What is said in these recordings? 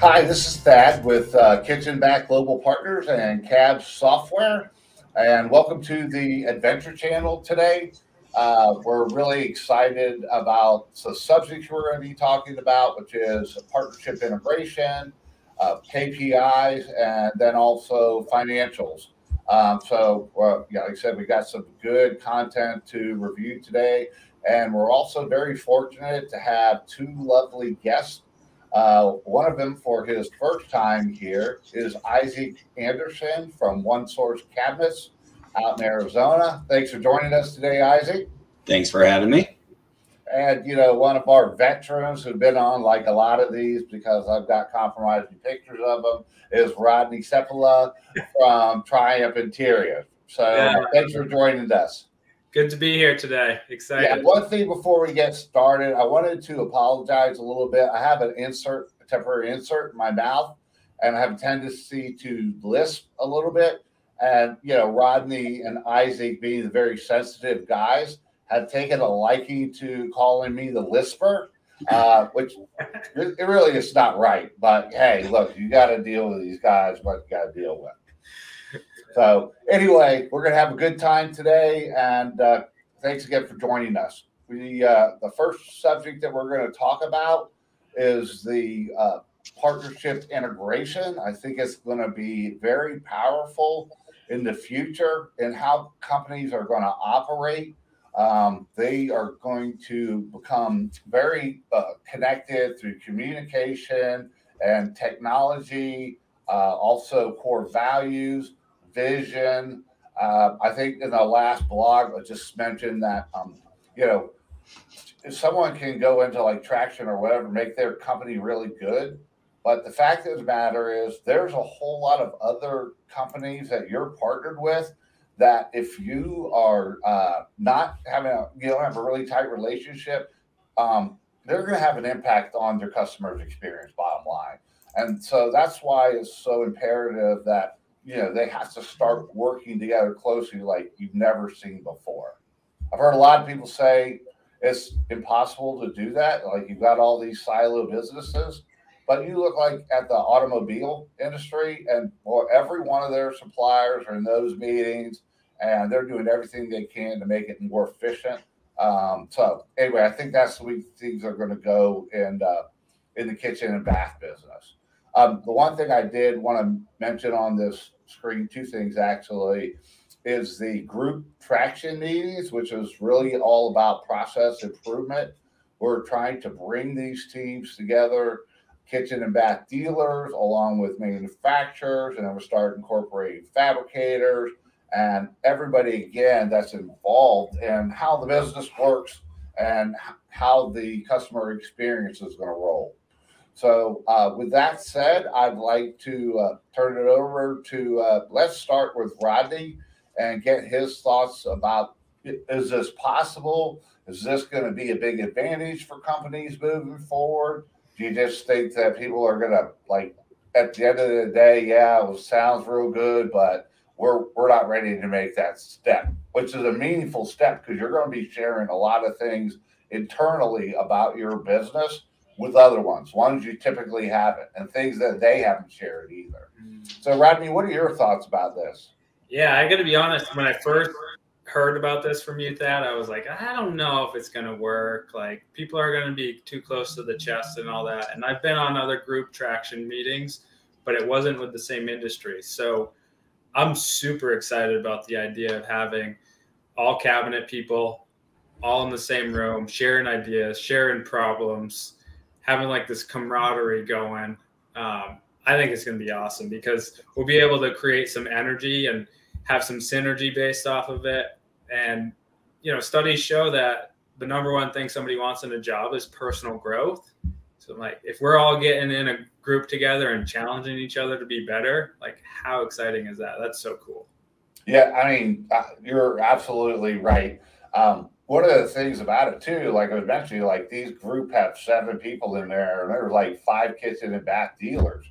Hi, this is Thad with Kitchen Back Global Partners and Cab Software, and welcome to the Adventure Channel today. We're really excited about the subject we're going to be talking about, which is partnership integration, KPIs, and then also financials. Like I said, we got some good content to review today, and we're also very fortunate to have two lovely guests. One of them, for his first time here, is Isaac Anderson from One Source Cabinets out in Arizona. Thanks for joining us today, Isaac. Thanks for having me. And, one of our veterans who've been on like a lot of these because I've got compromising pictures of them is Rodney Seppala from Triumph Interior. So thanks for joining us. Good to be here today. Excited. Yeah, one thing before we get started, I wanted to apologize a little bit. I have a temporary insert in my mouth, and I have a tendency to lisp a little bit. And, Rodney and Isaac, being the very sensitive guys, have taken a liking to calling me the lisper, which it really is not right. But, hey, look, you got to deal with these guys, what you got to deal with. So anyway, we're going to have a good time today, and thanks again for joining us. The first subject that we're going to talk about is the partnership integration. I think it's going to be very powerful in the future in how companies are going to operate. They are going to become very connected through communication and technology, also core values, vision. I think in the last blog, I just mentioned that, if someone can go into like Traction or whatever, make their company really good. But the fact of the matter is there's a whole lot of other companies that you're partnered with that if you are not having you don't have a really tight relationship, they're going to have an impact on their customers' experience, bottom line. And so that's why it's so imperative that they have to start working together closely like you've never seen before. I've heard a lot of people say it's impossible to do that. Like you've got all these silo businesses, but you look like at the automobile industry and every one of their suppliers are in those meetings and they're doing everything they can to make it more efficient. So anyway, I think that's the way things are going to go in the kitchen and bath business. The one thing I did want to mention on this screen, two things actually, is the group traction meetings, which is really all about process improvement. We're trying to bring these teams together, kitchen and bath dealers, along with manufacturers, and then we'll start incorporating fabricators and everybody, again, that's involved in how the business works and how the customer experience is going to roll. So with that said, I'd like to turn it over to, let's start with Rodney and get his thoughts about, is this possible? Is this going to be a big advantage for companies moving forward? Do you just think that people are going to, like, at the end of the day, yeah, it sounds real good, but we're not ready to make that step, which is a meaningful step because you're going to be sharing a lot of things internally about your business with other ones you typically haven't, and things that they haven't shared either. So, Rodney, what are your thoughts about this? Yeah, I got to be honest. When I first heard about this from you, Thad, I was like, I don't know if it's going to work. Like, people are going to be too close to the chest and all that. And I've been on other group traction meetings, but it wasn't with the same industry. So I'm super excited about the idea of having all cabinet people all in the same room, sharing ideas, sharing problems, having like this camaraderie going. I think it's going to be awesome because we'll be able to create some energy and have some synergy based off of it. And, studies show that the number one thing somebody wants in a job is personal growth. So like, if we're all getting in a group together and challenging each other to be better, like how exciting is that? That's so cool. Yeah. I mean, you're absolutely right. One of the things about it too, like I was mentioning, like these group have 7 people in there and there's like 5 kitchen and bath dealers.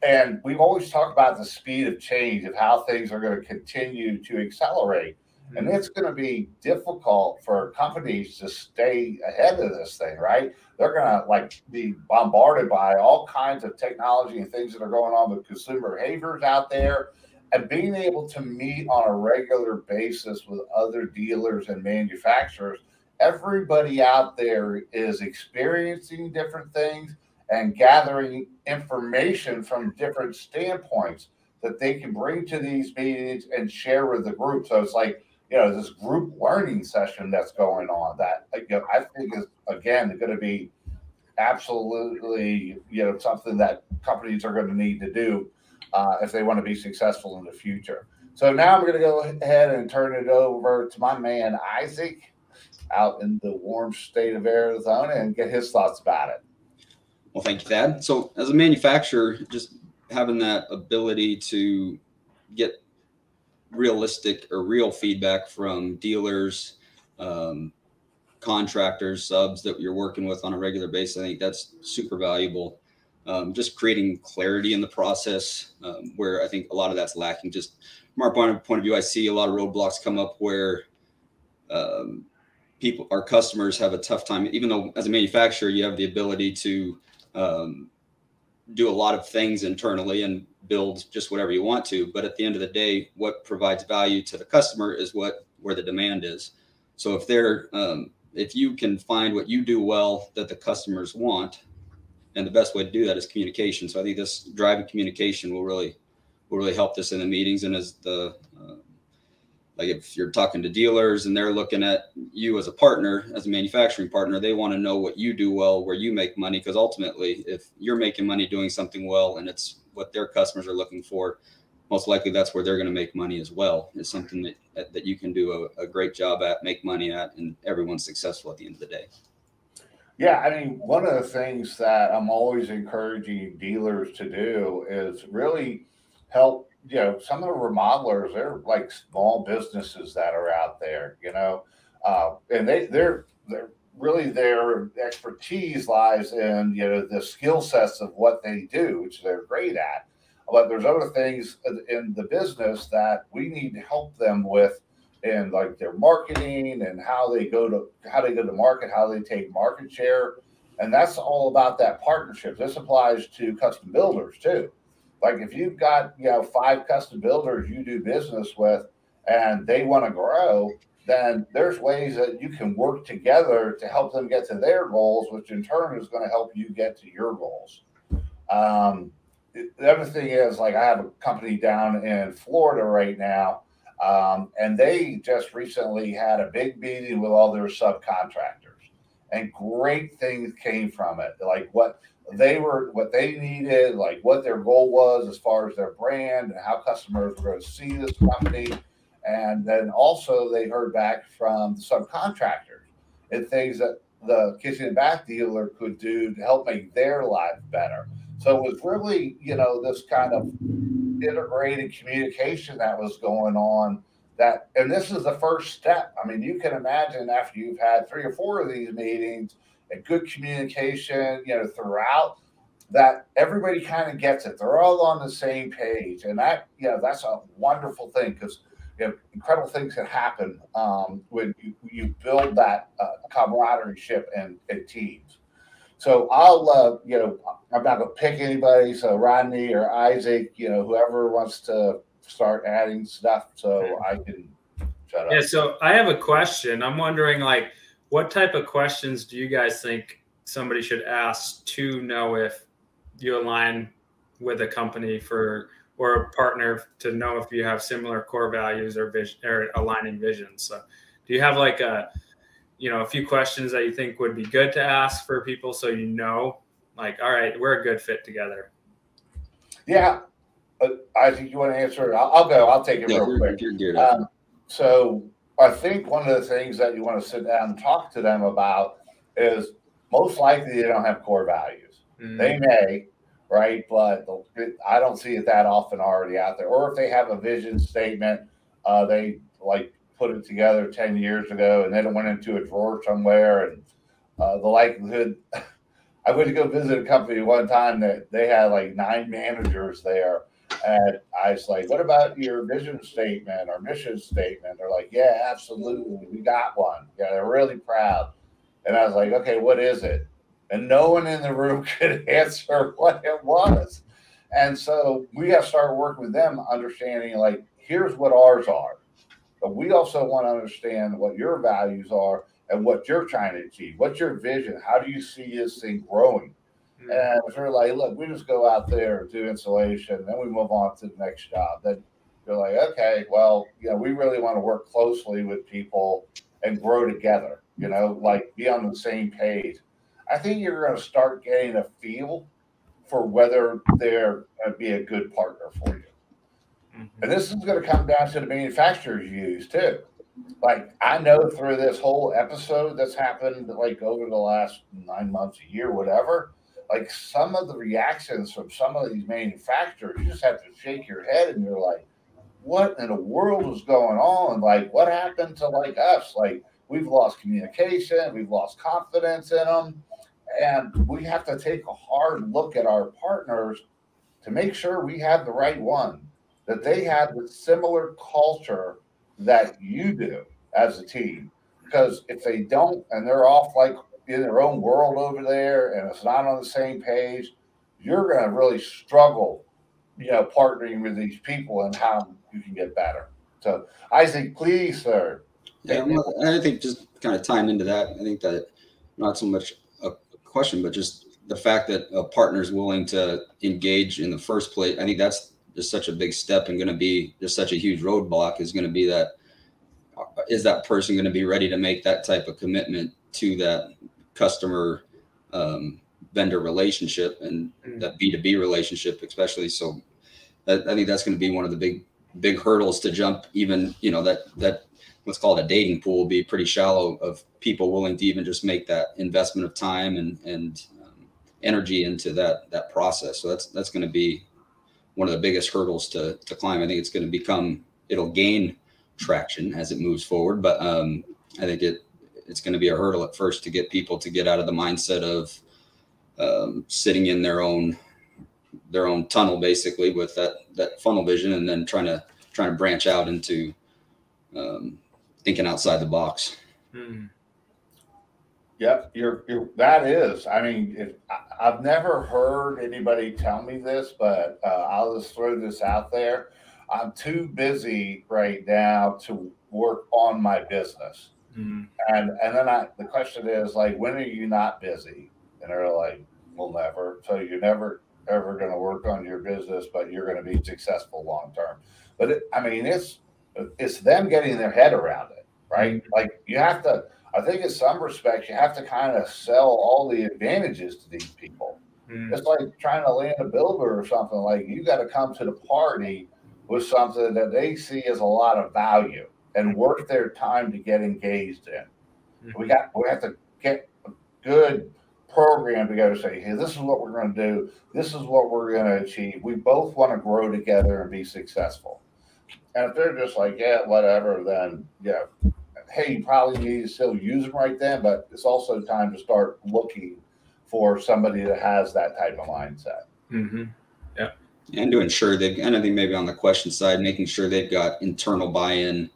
And we've always talked about the speed of change of how things are going to continue to accelerate. And it's going to be difficult for companies to stay ahead of this thing, right? They're going to like be bombarded by all kinds of technology and things that are going on with consumer behaviors out there. And being able to meet on a regular basis with other dealers and manufacturers, everybody out there is experiencing different things and gathering information from different standpoints that they can bring to these meetings and share with the group. So it's like, this group learning session that's going on that, I think is, again, going to be absolutely, something that companies are going to need to do if they want to be successful in the future. So now I'm going to go ahead and turn it over to my man, Isaac, out in the warm state of Arizona, and get his thoughts about it. Well, thank you, Thad. So as a manufacturer, just having that ability to get realistic or real feedback from dealers, contractors, subs that you're working with on a regular basis, I think that's super valuable. Just creating clarity in the process, where I think a lot of that's lacking. Just from our point of view, I see a lot of roadblocks come up where our customers have a tough time, even though as a manufacturer, you have the ability to do a lot of things internally and build just whatever you want to. But at the end of the day, what provides value to the customer is where the demand is. So if you can find what you do well that the customers want, and the best way to do that is communication. So I think this driving communication will really help this in the meetings. And as like if you're talking to dealers and they're looking at you as a partner, as a manufacturing partner, they want to know what you do well, where you make money. Because ultimately, if you're making money doing something well and it's what their customers are looking for, most likely that's where they're going to make money as well. It's something that you can do a great job at, make money at, and everyone's successful at the end of the day. Yeah, I mean, one of the things that I'm always encouraging dealers to do is really help. Some of the remodelers, they're like small businesses that are out there, and they're really, their expertise lies in, the skill sets of what they do, which they're great at. But there's other things in the business that we need to help them with, in like their marketing and how they go to market, how they take market share. And that's all about that partnership. This applies to custom builders too. Like if you've got, 5 custom builders you do business with and they want to grow, then there's ways that you can work together to help them get to their goals, which in turn is going to help you get to your goals. The other thing is, like, I have a company down in Florida right now, and they just recently had a big meeting with all their subcontractors, and great things came from it. Like what they needed, like what their goal was as far as their brand and how customers were going to see this company. And then also they heard back from the subcontractors and things that the kitchen and bath dealer could do to help make their lives better. So it was really, this kind of integrated communication that was going on. And this is the first step. I mean, you can imagine after you've had 3 or 4 of these meetings and good communication, throughout, that everybody kind of gets it. They're all on the same page. And that, that's a wonderful thing, because incredible things can happen when you build that camaraderie and teams. So I'll, I'm not going to pick anybody. So Rodney or Isaac, whoever wants to start adding stuff, so I can shut up. Yeah. So I have a question. I'm wondering, like, what type of questions do you guys think somebody should ask to know if you align with a company or a partner, to know if you have similar core values or vision or aligning visions? So do you have like a few questions that you think would be good to ask for people, so like, all right, we're a good fit together? Yeah. I think you want to answer it. I'll go. I'll take it real quick. So I think one of the things that you want to sit down and talk to them about is, most likely they don't have core values. They may, right? But I don't see it that often already out there. Or if they have a vision statement, they like put it together 10 years ago and then it went into a drawer somewhere. And the likelihood, I went to go visit a company one time that they had like 9 managers there. And I was like, what about your vision statement or mission statement? They're like, yeah, absolutely. We got one. Yeah, they're really proud. And I was like, okay, what is it? And no one in the room could answer what it was. And so we got to start working with them, understanding like, here's what ours are. But we also want to understand what your values are and what you're trying to achieve. What's your vision? How do you see this thing growing? And if they're like, look, we just go out there and do installation, then we move on to the next job. Then they're like, okay, well, we really want to work closely with people and grow together, like be on the same page. I think you're going to start getting a feel for whether they're going to be a good partner for you. And this is going to come down to the manufacturers you use too. Like I know through this whole episode that's happened like over the last 9 months, a year, whatever, like some of the reactions from some of these manufacturers, you just have to shake your head and you're like, what in the world is going on? Like what happened to like us? Like we've lost communication, we've lost confidence in them. And we have to take a hard look at our partners to make sure we have the right one, that they have the similar culture that you do as a team. Because if they don't and they're off like in their own world over there and it's not on the same page, you're going to really struggle, partnering with these people and how you can get better. So I think, please, sir. Yeah, I think just kind of tying into that, I think that not so much a question, but just the fact that a partner is willing to engage in the first place. I think that's just such a big step and going to be just such a huge roadblock is going to be that, is that person going to be ready to make that type of commitment to that customer vendor relationship and that B2B relationship, especially. So I think that's going to be one of the big hurdles to jump. Even, that let's call it a dating pool will be pretty shallow of people willing to even just make that investment of time and energy into that process. So that's going to be one of the biggest hurdles to climb. I think it's going to it'll gain traction as it moves forward, but I think it's going to be a hurdle at first to get people to get out of the mindset of sitting in their own tunnel, basically with that funnel vision, and then trying to branch out into thinking outside the box. Yep, that is. I mean, I've never heard anybody tell me this, but I'll just throw this out there. I'm too busy right now to work on my business. And then the question is like, when are you not busy? And they're like, well, never. So you're never ever going to work on your business, but you're going to be successful long term. But it's them getting their head around it, right? Like you have to. I think in some respects, you have to kind of sell all the advantages to these people. It's like trying to land a builder or something. Like you got to come to the party with something that they see as a lot of value and worth their time to get engaged in. We have to get a good program together. Say, hey, this is what we're going to do. This is what we're going to achieve. We both want to grow together and be successful. And if they're just like, yeah, whatever, then hey, you probably need to still use them right then, but it's also time to start looking for somebody that has that type of mindset. Yeah. And to ensure and I think maybe on the question side, making sure they've got internal buy-in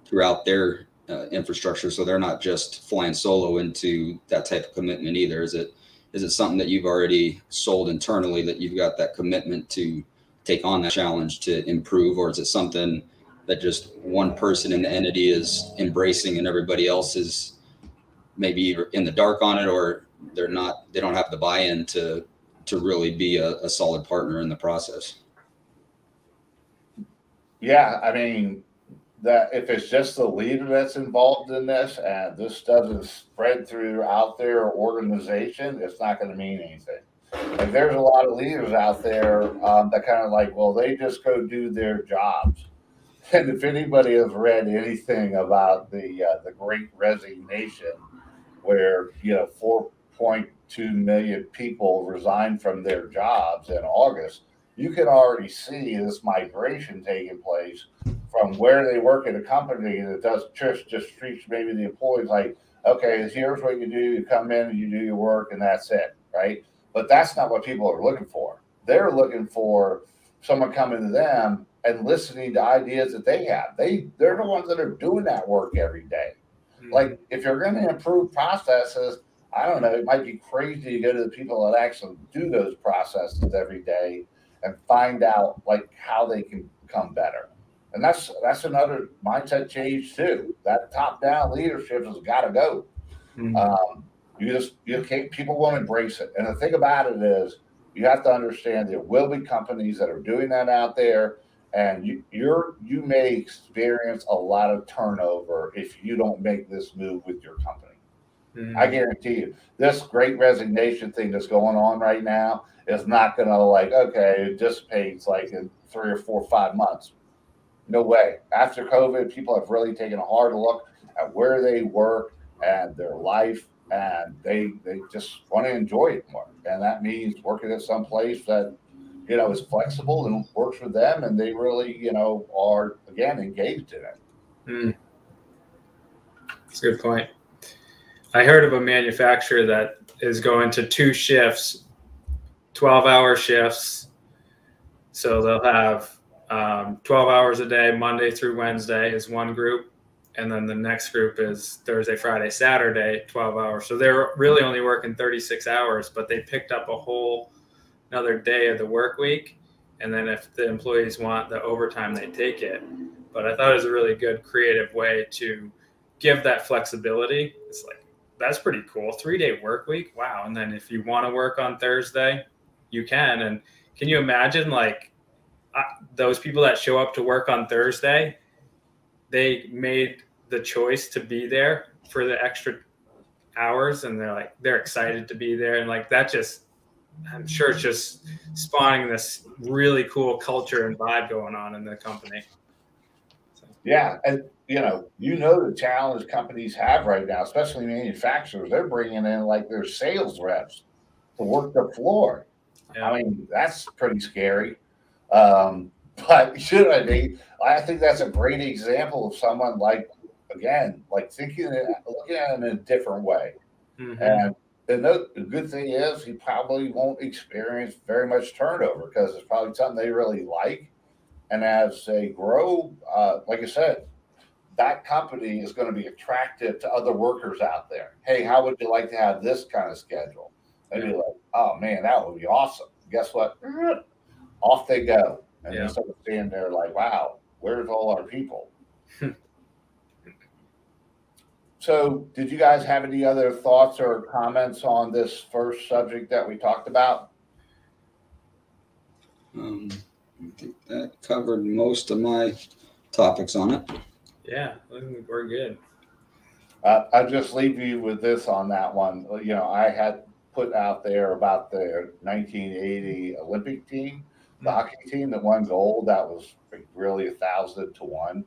throughout their infrastructure, so they're not just flying solo into that type of commitment either. Is it something that you've already sold internally that you've got that commitment to take on that challenge to improve, or is it something that just one person in the entity is embracing and everybody else is maybe either in the dark on it, or they don't have the buy-in to really be a solid partner in the process? Yeah, I mean, that if it's just the leader that's involved in this and this doesn't spread throughout their organization, it's not going to mean anything. Like there's a lot of leaders out there that kind of like, well, they just go do their jobs. And if anybody has read anything about the Great Resignation, where 4.2 million people resigned from their jobs in August, you can already see this migration taking place from where they work at a company that just treats maybe the employees like, okay, here's what you do. You come in and you do your work and that's it, right? But that's not what people are looking for. they're looking for someone coming to them and listening to ideas that they have. They're the ones that are doing that work every day. Like, if you're going to improve processes, I don't know, it might be crazy to go to the people that actually do those processes every day and find out like how they can become better. And that's another mindset change too. That top down leadership has got to go. You can't, people won't embrace it. And the thing about it is, you have to understand there will be companies that are doing that out there, and you may experience a lot of turnover if you don't make this move with your company. I guarantee you, this great resignation thing that's going on right now is not going to like, okay, it dissipates like in 3 or 4 or 5 months. No way. After COVID, people have really taken a hard look at where they work and their life, and they just want to enjoy it more. And that means working at some place that, you know, is flexible and works for them, and they really, you know, are, again, engaged in it. That's a good point. I heard of a manufacturer that is going to 2 shifts, 12-hour shifts. So they'll have 12 hours a day, Monday through Wednesday is one group. And then the next group is Thursday, Friday, Saturday, 12 hours. So they're really only working 36 hours, but they picked up a whole another day of the work week. And then if the employees want the overtime, they take it. But I thought it was a really good creative way to give that flexibility. It's like, that's pretty cool. 3-day work week. Wow. And then if you want to work on Thursday, you can. And can you imagine like those people that show up to work on Thursday, they made the choice to be there for the extra hours, and they're excited to be there. And like that just, I'm sure it's just spawning this really cool culture and vibe going on in the company. So. Yeah. And you know the challenge companies have right now, especially manufacturers, they're bringing in like their sales reps to work the floor. Yeah. I mean, that's pretty scary. But should I be? I think that's a great example of someone like, again, like looking at it in a different way. And the good thing is he probably won't experience very much turnover because it's probably something they really like. And as they grow, like I said, that company is going to be attractive to other workers out there. Hey, how would you like to have this kind of schedule? They'd be like, oh man, that would be awesome. Guess what? Off they go. And then someone standing there like, wow, where's all our people? So did you guys have any other thoughts or comments on this first subject that we talked about? I think that covered most of my topics on it. Yeah, we're good. I'll just leave you with this on that one. You know, I had put out there about the 1980 Olympic team, the hockey team that won gold. That was really 1,000 to 1.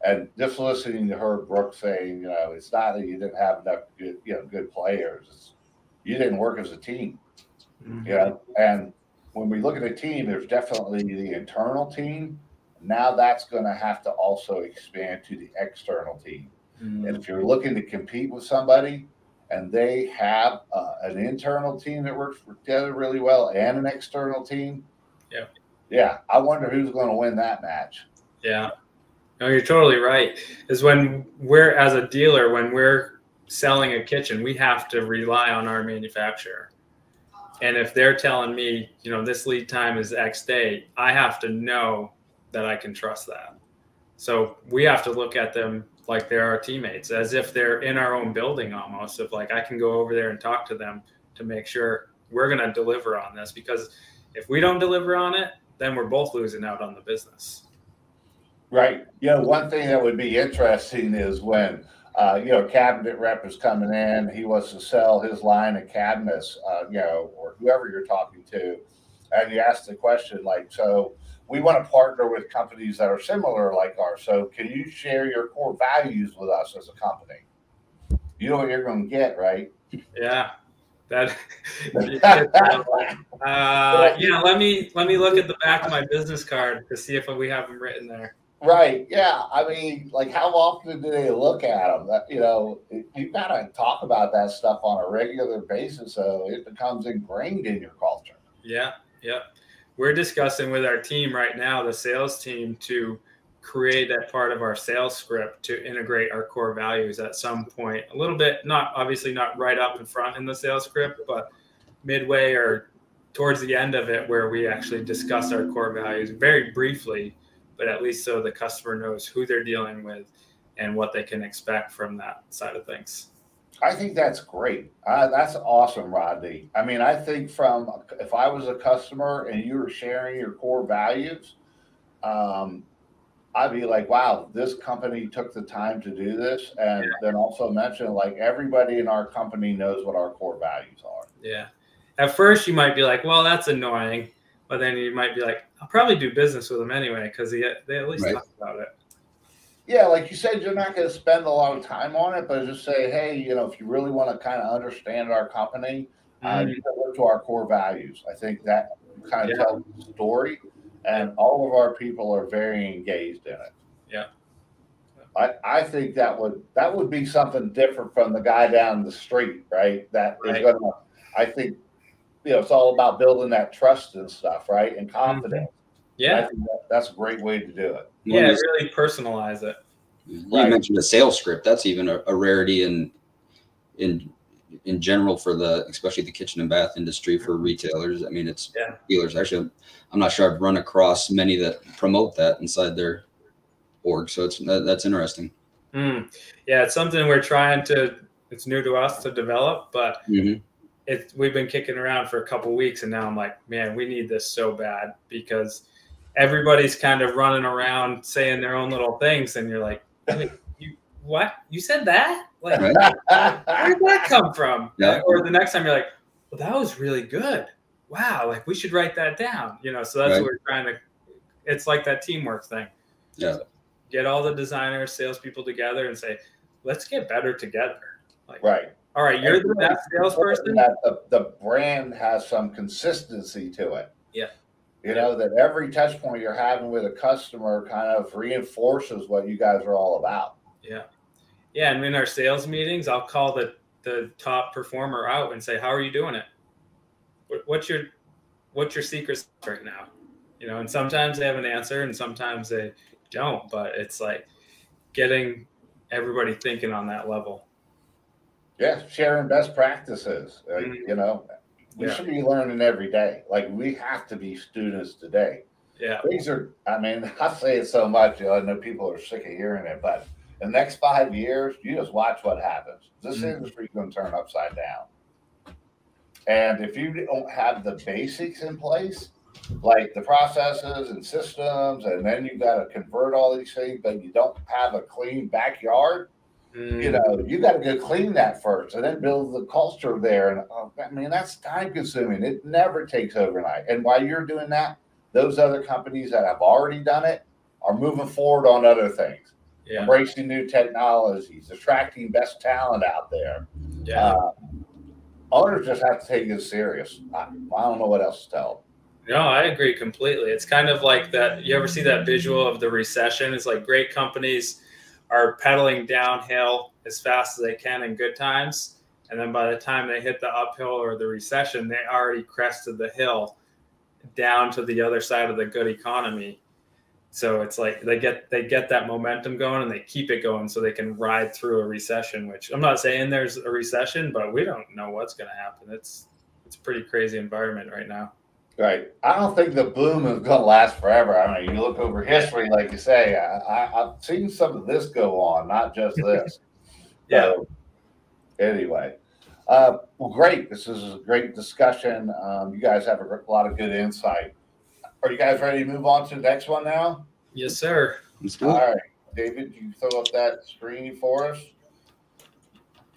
And just listening to Herb Brooks saying, you know, it's not that you didn't have enough good players. It's, you didn't work as a team. You know, and when we look at a team, there's definitely the internal team. Now that's going to have to also expand to the external team. And if you're looking to compete with somebody and they have an internal team that works together really well and an external team, I wonder who's going to win that match. Yeah. No, you're totally right. Is when we're, as a dealer, when we're selling a kitchen, we have to rely on our manufacturer. And if they're telling me, you know, this lead time is X day, I have to know that I can trust that. So we have to look at them like they're our teammates, as if they're in our own building almost, of like, I can go over there and talk to them to make sure we're going to deliver on this, because if we don't deliver on it, then we're both losing out on the business. Right. You know, one thing that would be interesting is when, a cabinet rep is coming in, he wants to sell his line of cabinets, or whoever you're talking to, and you ask the question like, so we want to partner with companies that are similar like ours. So can you share your core values with us as a company? You know what you're going to get, right? Yeah. Let me look at the back of my business card to see if we have them written there. Right. Yeah. I mean, like, how often do they look at them? You've got to talk about that stuff on a regular basis, so it becomes ingrained in your culture. Yeah. Yeah. we're discussing with our team right now, the sales team, to create that part of our sales script to integrate our core values at some point. A little bit, not obviously not right up in front in the sales script, but midway or towards the end of it, where we actually discuss our core values very briefly, but at least so the customer knows who they're dealing with and what they can expect from that side of things. I think that's great. That's awesome, Rodney. I mean, I think if I was a customer and you were sharing your core values, I'd be like, wow, this company took the time to do this. And then also mention, like, everybody in our company knows what our core values are. Yeah. At first you might be like, well, that's annoying. But then you might be like, I'll probably do business with them anyway, because they at least talk about it. Yeah, like you said, you're not going to spend a lot of time on it, but just say, hey, you know, if you really want to kind of understand our company, you can look to our core values. I think that kind of tells the story, and all of our people are very engaged in it. Yeah. I think that would be something different from the guy down the street, right? That is going to, I think, you know, it's all about building that trust and stuff, right? And confidence. Yeah. I think that's a great way to do it. Yeah, really personalize it. You mentioned a sales script. That's even a rarity in general for especially the kitchen and bath industry for retailers. I mean, it's dealers. Actually, I'm not sure I've run across many that promote that inside their org. So that's interesting. Yeah, it's something we're trying to. It's new to us to develop, but we've been kicking around for a couple of weeks, and now I'm like, man, we need this so bad, because everybody's kind of running around saying their own little things, and you're like, wait, what? You said that? Like, where did that come from? Yeah. Or the next time you're like, well, that was really good. Wow, like we should write that down. You know, so that's what we're trying to. It's like that teamwork thing. Yeah. So get all the designers, salespeople together, and say, let's get better together. Like, all right, you're the best salesperson. The brand has some consistency to it. Yeah. You know, that every touch point you're having with a customer kind of reinforces what you guys are all about. Yeah. Yeah. And in our sales meetings, I'll call the top performer out and say, how are you doing it? What's your secret right now? You know, and sometimes they have an answer and sometimes they don't, but it's like getting everybody thinking on that level. Yeah. Sharing best practices, you know. We should be learning every day. Like, we have to be students today. Yeah. Things are, I mean, I say it so much, you know, I know people are sick of hearing it, but in the next 5 years, you just watch what happens. This industry is going to turn upside down. And if you don't have the basics in place, like the processes and systems, and then you got to convert all these things, but you don't have a clean backyard, you know, you got to go clean that first and then build the culture there. And I mean, that's time consuming. It never takes overnight. And while you're doing that, those other companies that have already done it are moving forward on other things, embracing new technologies, attracting best talent out there. Yeah. Owners just have to take it serious. I don't know what else to tell them. No, I agree completely. It's kind of like that. You ever see that visual of the recession? It's like great companies are pedaling downhill as fast as they can in good times. And then by the time they hit the uphill or the recession, they already crested the hill down to the other side of the good economy. So it's like they get that momentum going and they keep it going so they can ride through a recession, which I'm not saying there's a recession, but we don't know what's going to happen. It's a pretty crazy environment right now. Right. I don't think the boom is going to last forever. I mean, you look over history, like you say, I've seen some of this go on, not just this. So, anyway, well, great. This is a great discussion. You guys have a lot of good insight. Are you guys ready to move on to the next one now? Yes, sir. All right. David, you throw up that screen for us.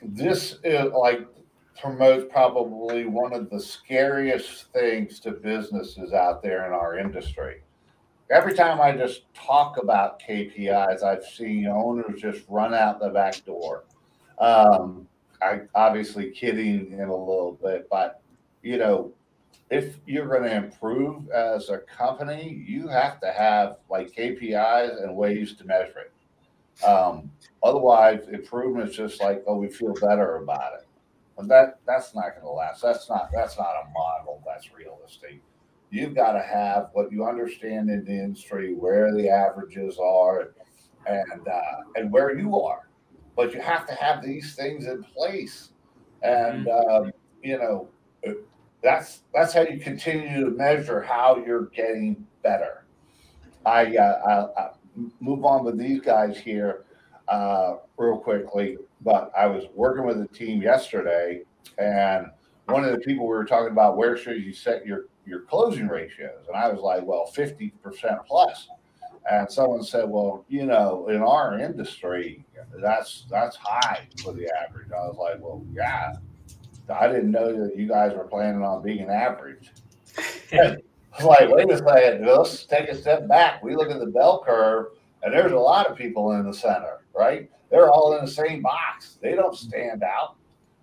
This is like promotes probably one of the scariest things to businesses out there in our industry. Every time I just talk about KPIs, I've seen owners just run out the back door. I obviously kidding in a little bit, but you know, if you're going to improve as a company, you have to have like KPIs and ways to measure it. Otherwise, improvement is just like, oh, we feel better about it. But that's not going to last. That's not a model that's realistic. you've got to have what you understand in the industry, where the averages are, and where you are. But you have to have these things in place, and you know, that's how you continue to measure how you're getting better. I move on with these guys here real quickly, but I was working with a team yesterday, and one of the people we were talking about, where should you set your closing ratios, and I was like, well, 50% plus. And someone said, well, you know, in our industry, that's high for the average. I was like, well, yeah, I didn't know that you guys were planning on being average. I was like, wait a second, let's take a step back. We look at the bell curve, and there's a lot of people in the center, right? They're all in the same box. They don't stand out.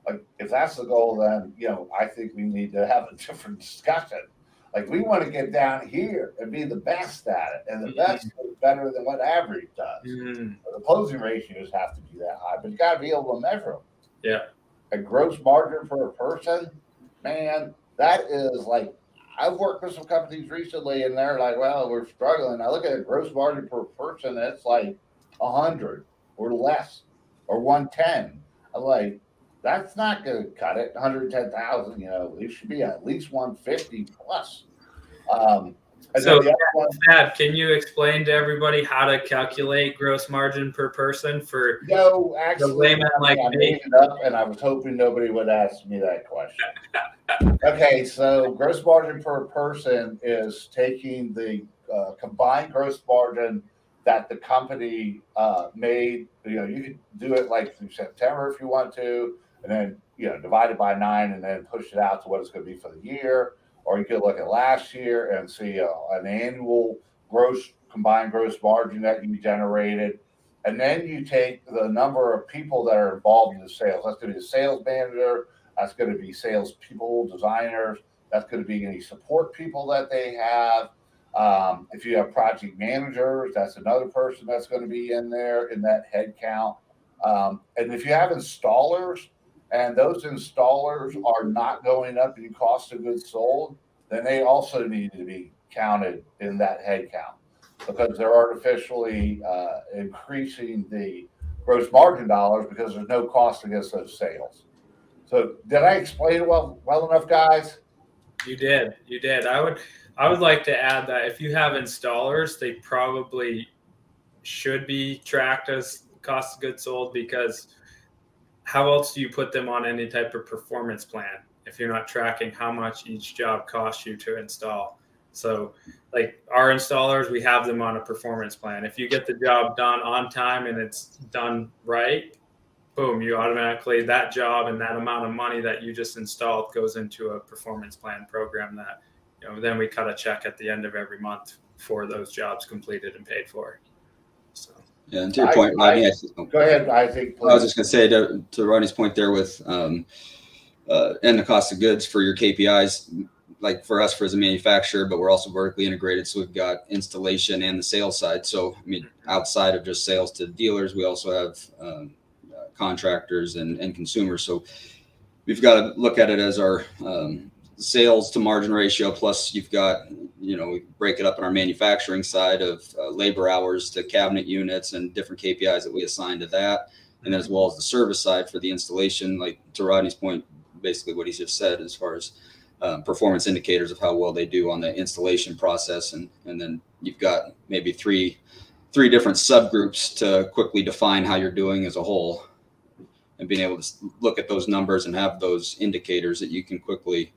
Like, if that's the goal, then, you know, I think we need to have a different discussion. Like, we want to get down here and be the best at it, and the best is better than what average does. The closing ratios have to be that high, but you got to be able to measure them. Yeah. A gross margin for a person, man, that is like, I've worked with some companies recently, and they're like, well, we're struggling. I look at a gross margin per person, and it's like 100 or less or 110. I'm like, that's not going to cut it. 110,000, you know, it should be at least 150 plus. So, Matt, can you explain to everybody how to calculate gross margin per person for actually, the layman like I made it up, and I was hoping nobody would ask me that question. Okay, so gross margin per person is taking the combined gross margin that the company made. You know, you could do it like through September if you want to, and then, you know, divide it by 9 and then push it out to what it's going to be for the year. Or you could look at last year and see an annual combined gross margin that you generated. And then you take the number of people that are involved in the sales. That's going to be a sales manager. That's going to be sales people, designers. That's going to be any support people that they have. If you have project managers, that's another person that's going to be in there in that head count. And if you have installers, and those installers are not going up in cost of goods sold, then they also need to be counted in that head count, because they're artificially increasing the gross margin dollars because there's no cost against those sales. So did I explain it well enough, guys? You did. I would like to add that if you have installers, they probably should be tracked as cost of goods sold, because how else do you put them on any type of performance plan if you're not tracking how much each job costs you to install? So like our installers, we have them on a performance plan. If you get the job done on time and it's done right, boom, you automatically, that job and that amount of money that you just installed goes into a performance plan program that, you know, then we cut a check at the end of every month for those jobs completed and paid for. So. Yeah, and to your point, Rodney, go ahead. I think I was just going to say to Rodney's point there with and the cost of goods for your KPIs, like for us as a manufacturer, but we're also vertically integrated, so we've got installation and the sales side. So I mean, outside of just sales to dealers, we also have contractors and consumers. So we've got to look at it as our sales to margin ratio, plus you've got, you know, we break it up in our manufacturing side of labor hours to cabinet units and different KPIs that we assign to that. And then as well as the service side for the installation, like to Rodney's point, basically what he just said as far as performance indicators of how well they do on the installation process. And then you've got maybe three different subgroups to quickly define how you're doing as a whole, and being able to look at those numbers and have those indicators that you can quickly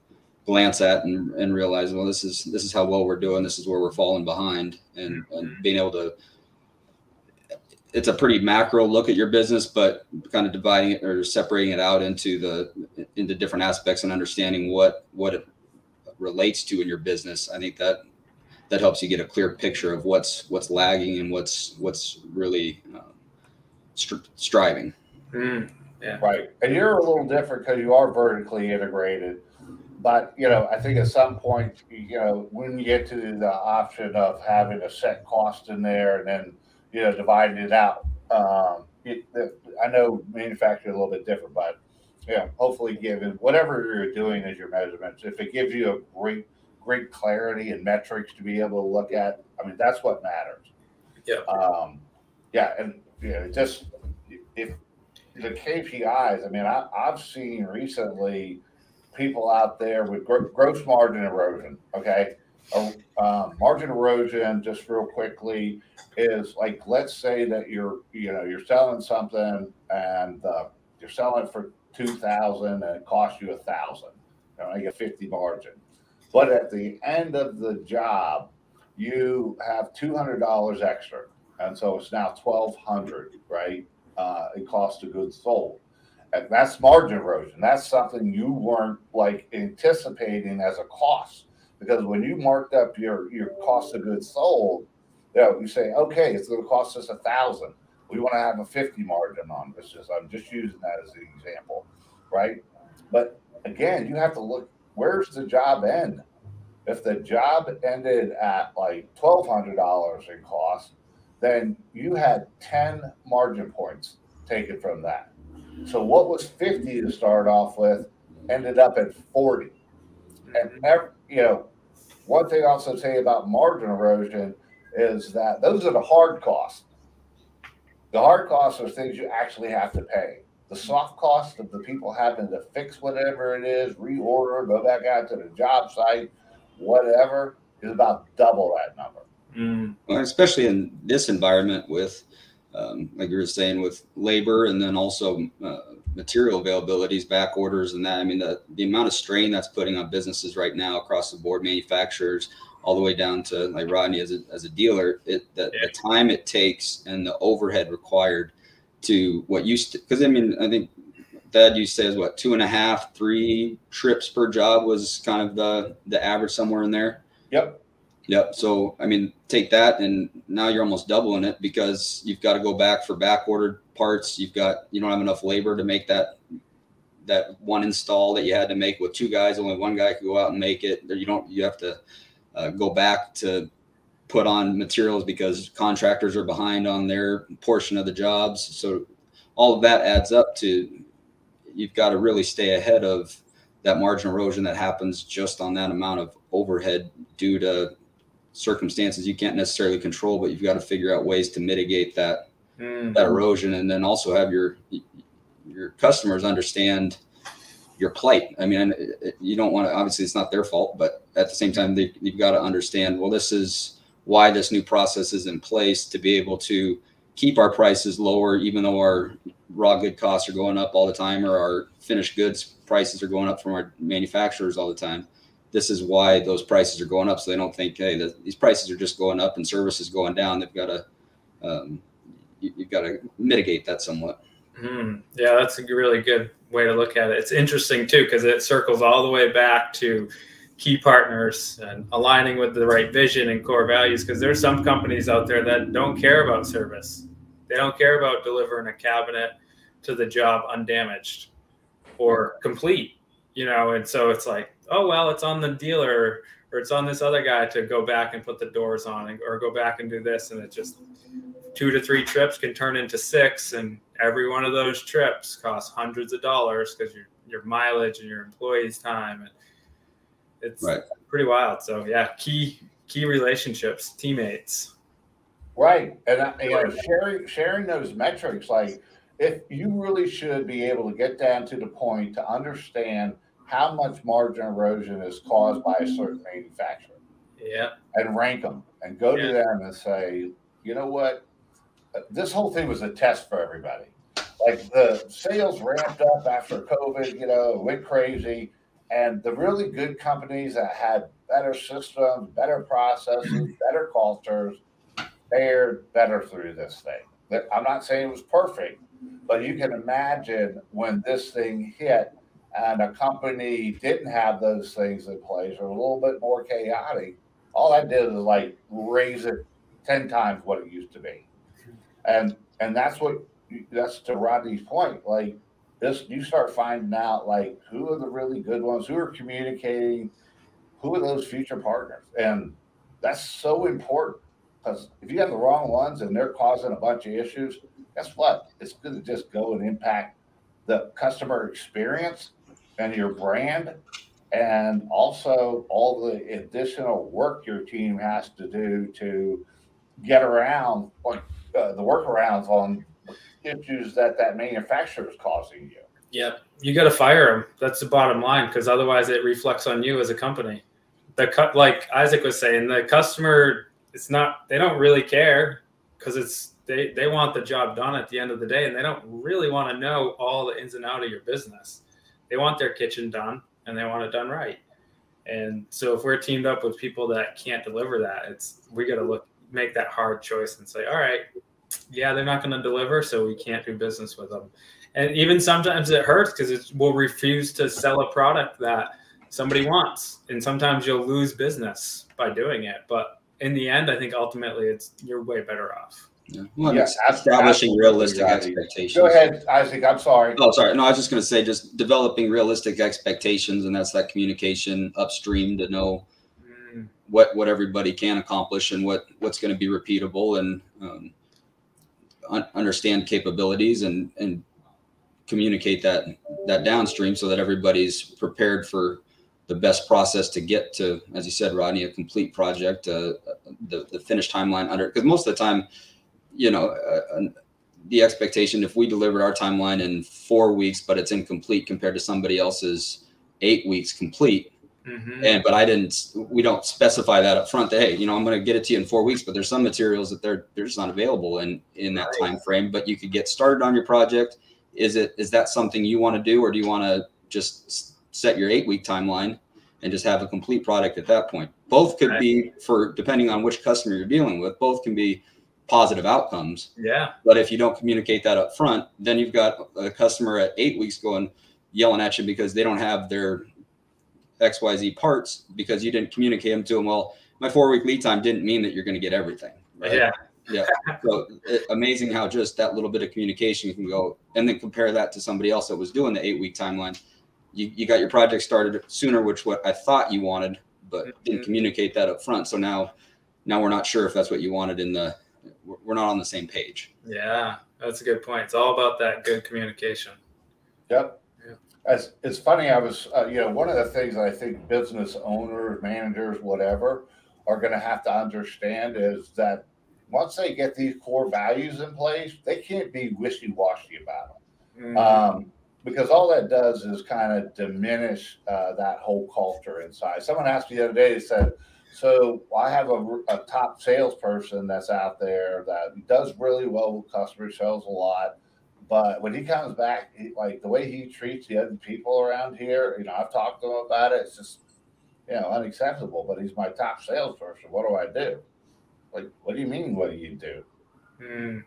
glance at and realize, well, this is how well we're doing. This is where we're falling behind, and being able to, it's a pretty macro look at your business, but kind of dividing it or separating it out into different aspects and understanding what it relates to in your business. I think that helps you get a clear picture of what's lagging and what's really striving. Yeah. Right. And you're a little different because you are vertically integrated. But, you know, I think at some point, you know, when you get to the option of having a set cost in there and then, you know, dividing it out, I know manufacturing a little bit different, but, you know, hopefully given whatever you're doing as your measurements, if it gives you a great great clarity and metrics to be able to look at. I mean, that's what matters. Yeah. Yeah. And, just if the KPIs, I mean, I've seen recently people out there with gross margin erosion. Okay. Margin erosion, just real quickly, is like, let's say that you're selling something and you're selling it for 2,000 and it costs you 1,000. You get 50 margin, but at the end of the job, you have $200 extra, and so it's now 1,200, right? In cost of goods sold. And that's margin erosion. That's something you weren't like anticipating as a cost, because when you marked up your cost of goods sold, you say, okay, it's going to cost us 1,000. We want to have a 50 margin on this. I'm just using that as an example, right? But again, you have to look, where's the job end? If the job ended at like $1,200 in cost, then you had 10 margin points taken from that. So what was 50 to start off with ended up at 40. And one thing I also say about margin erosion is that those are the hard costs. The hard costs are things you actually have to pay. The soft cost of the people having to fix whatever it is, reorder, go back out to the job site, whatever, is about double that number. Well, especially in this environment with, like you were saying, with labor and then also material availabilities, back orders, and that. I mean, the amount of strain that's putting on businesses right now across the board, manufacturers, all the way down to like Rodney as a dealer, the time it takes and the overhead required to what used to, because I mean, I think Dad used to say is what, 2.5, 3 trips per job was kind of the average, somewhere in there. Yep. So, I mean, take that and now you're almost doubling it, because you've got to go back for back ordered parts. You don't have enough labor to make that one install that you had to make with 2 guys. Only 1 guy could go out and make it. You have to go back to put on materials because contractors are behind on their portion of the jobs. So all of that adds up to, you've got to really stay ahead of that margin erosion that happens just on that amount of overhead due to circumstances you can't necessarily control, but you've got to figure out ways to mitigate that erosion, and then also have your customers understand your plight. I mean, you don't want to, obviously it's not their fault, but at the same time, you've got to understand, well, this is why this new process is in place, to be able to keep our prices lower, even though our raw good costs are going up all the time, or our finished goods prices are going up from our manufacturers all the time. This is why those prices are going up, so they don't think, hey, these prices are just going up and service is going down. They've got to, you've got to mitigate that somewhat. Yeah, that's a really good way to look at it. It's interesting too, because it circles all the way back to key partners and aligning with the right vision and core values, because there's some companies out there that don't care about service. They don't care about delivering a cabinet to the job undamaged or complete, and so it's like, oh, well, it's on the dealer or it's on this other guy to go back and put the doors on, or go back and do this. And it just 2 to 3 trips can turn into 6. And every one of those trips costs hundreds of dollars, because your mileage and your employees' time. And it's pretty wild. So yeah, key relationships, teammates. Right. And sharing those metrics, like, if you really should be able to get down to the point to understand how much margin erosion is caused by a certain manufacturer. And rank them and go to them and say, you know what? This whole thing was a test for everybody. Like, the sales ramped up after COVID, it went crazy. And the really good companies that had better systems, better processes, better cultures, fared better through this thing. I'm not saying it was perfect, but you can imagine when this thing hit and a company didn't have those things in place, or a little bit more chaotic, all that did is like raise it 10 times what it used to be. And that's to Rodney's point. Like, this, you start finding out, like, who are the really good ones, who are communicating, who are those future partners. And that's so important, because if you have the wrong ones and they're causing a bunch of issues, guess what? It's going to just go and impact the customer experience and your brand and also all the additional work your team has to do to get around, like the workarounds on issues that manufacturer is causing you. Yep, you got to fire them. That's the bottom line, because otherwise it reflects on you as a company. Like Isaac was saying, the customer, it's not, they don't really care, because it's they want the job done at the end of the day, and they don't really want to know all the ins and outs of your business. They want their kitchen done, and they want it done right. And so if we're teamed up with people that can't deliver that, we got to make that hard choice and say, all right, yeah, they're not going to deliver, so we can't do business with them. And even sometimes it hurts, because we'll refuse to sell a product that somebody wants. And sometimes you'll lose business by doing it. But in the end, I think ultimately you're way better off. Yeah. Well, yeah, establishing realistic expectations. Go ahead, Isaac. I'm sorry. Oh, sorry. No, I was just going to say, just developing realistic expectations, and that's that communication upstream to know what everybody can accomplish and what's going to be repeatable, and understand capabilities and communicate that downstream, so that everybody's prepared for the best process to get to, as you said, Rodney, a complete project, the finished timeline under, because most of the time, you know, the expectation, if we delivered our timeline in 4 weeks, but it's incomplete compared to somebody else's 8 weeks complete. But we don't specify that up front, that, hey, you know, I'm going to get it to you in 4 weeks, but there's some materials that they're just not available in that time frame. But you could get started on your project. Is that something you want to do, or do you want to just set your 8-week timeline and just have a complete product at that point? Both could be, depending on which customer you're dealing with, both can be positive outcomes. Yeah. But if you don't communicate that up front, then you've got a customer at 8 weeks yelling at you because they don't have their XYZ parts, because you didn't communicate them to them. Well, my 4-week lead time didn't mean that you're going to get everything. Right? Yeah. Yeah. So amazing how just that little bit of communication, you can go and then compare that to somebody else that was doing the 8-week timeline. You got your project started sooner, which what I thought you wanted, but didn't communicate that up front. So now we're not sure if that's what you wanted we're not on the same page. Yeah, that's a good point. It's all about that good communication. Yep. It's funny. I was, one of the things I think business owners, managers, whatever, are going to have to understand is that once they get these core values in place, they can't be wishy-washy about them. Because all that does is kind of diminish that whole culture inside. Someone asked me the other day, they said, so I have a top salesperson that's out there that does really well with customers, sells a lot. But when he comes back, like the way he treats the other people around here, I've talked to him about it. It's just, unacceptable. But he's my top salesperson. What do I do? Like, what do you mean? What do you do?